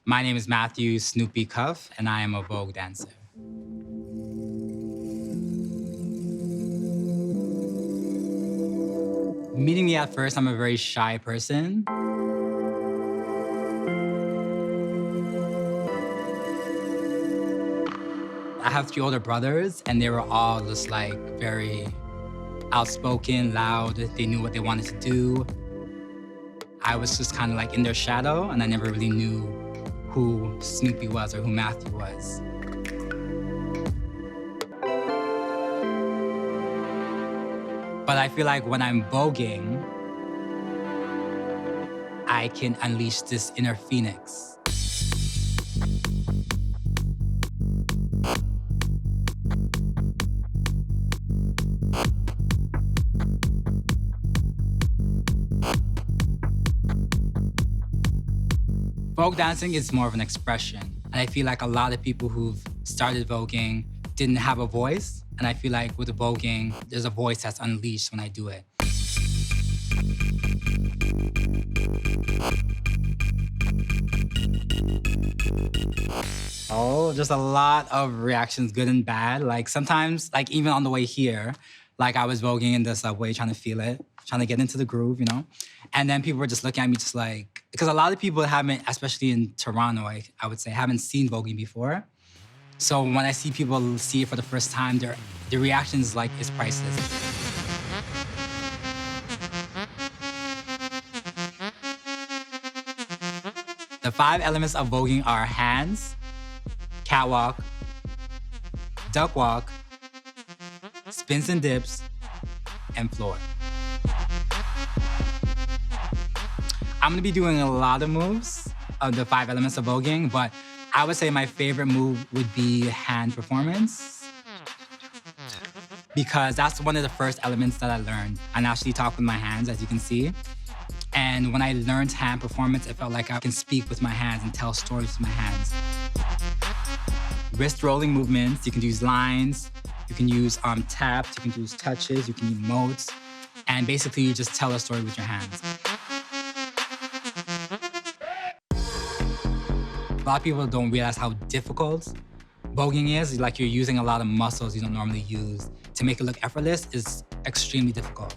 My name is Matthew Snoopy Cuff, and I am a Vogue dancer. Meeting me at first, I'm a very shy person. I have three older brothers, and they were all just like very outspoken, loud. They knew what they wanted to do. I was just kind of like in their shadow, and I never really knew who Snoopy was or who Matthew was. But I feel like when I'm voguing, I can unleash this inner phoenix. Vogue dancing is more of an expression. And I feel like a lot of people who've started voguing didn't have a voice. And I feel like with the voguing, there's a voice that's unleashed when I do it. Oh, just a lot of reactions, good and bad. Like sometimes, like even on the way here, like I was voguing in the subway, trying to feel it, trying to get into the groove, you know? And then people were just looking at me just like, because a lot of people haven't, especially in Toronto, I would say, haven't seen voguing before. So when I see people see it for the first time, the reaction is like, it's priceless. The 5 elements of voguing are hands, catwalk, duckwalk, spins and dips, and floor. I'm gonna be doing a lot of moves of the 5 elements of voguing, but I would say my favorite move would be hand performance, because that's one of the first elements that I learned. I naturally talk with my hands, as you can see. And when I learned hand performance, it felt like I can speak with my hands and tell stories with my hands. Wrist rolling movements, you can use lines, you can use taps, you can use touches, you can emote, and basically you just tell a story with your hands. A lot of people don't realize how difficult voguing is. Like you're using a lot of muscles you don't normally use. To make it look effortless is extremely difficult.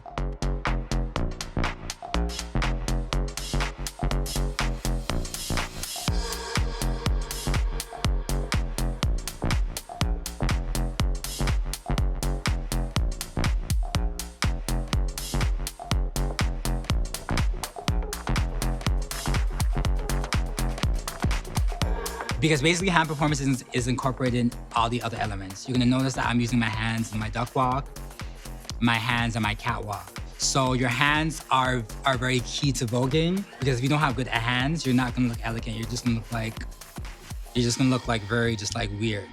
Because basically hand performance is incorporated in all the other elements. You're gonna notice that I'm using my hands in my duck walk, my hands and my catwalk. So your hands are very key to voguing, because if you don't have good hands, you're not gonna look elegant. You're just gonna look like very just like weird.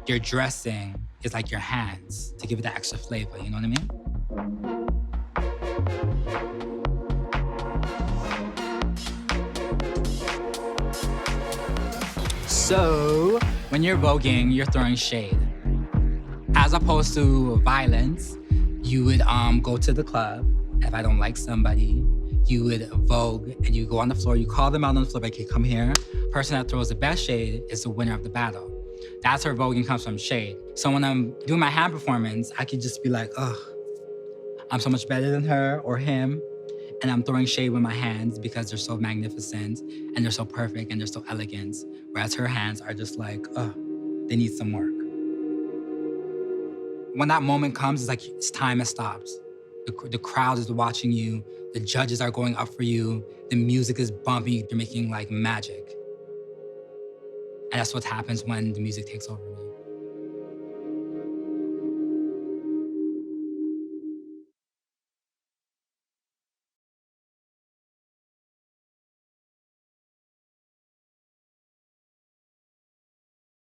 Your dressing is like your hands to give it that extra flavor, you know what I mean? So, when you're voguing, you're throwing shade. As opposed to violence, you would go to the club. If I don't like somebody, you would vogue and you go on the floor, you call them out on the floor, like, hey, come here. Person that throws the best shade is the winner of the battle. That's where voguing comes from, shade. So when I'm doing my hand performance, I could just be like, ugh, I'm so much better than her or him. And I'm throwing shade with my hands because they're so magnificent and they're so perfect and they're so elegant. Whereas her hands are just like, they need some work. When that moment comes, it's like time has stopped. The crowd is watching you. The judges are going up for you. The music is bumping. They're making like magic. And that's what happens when the music takes over me.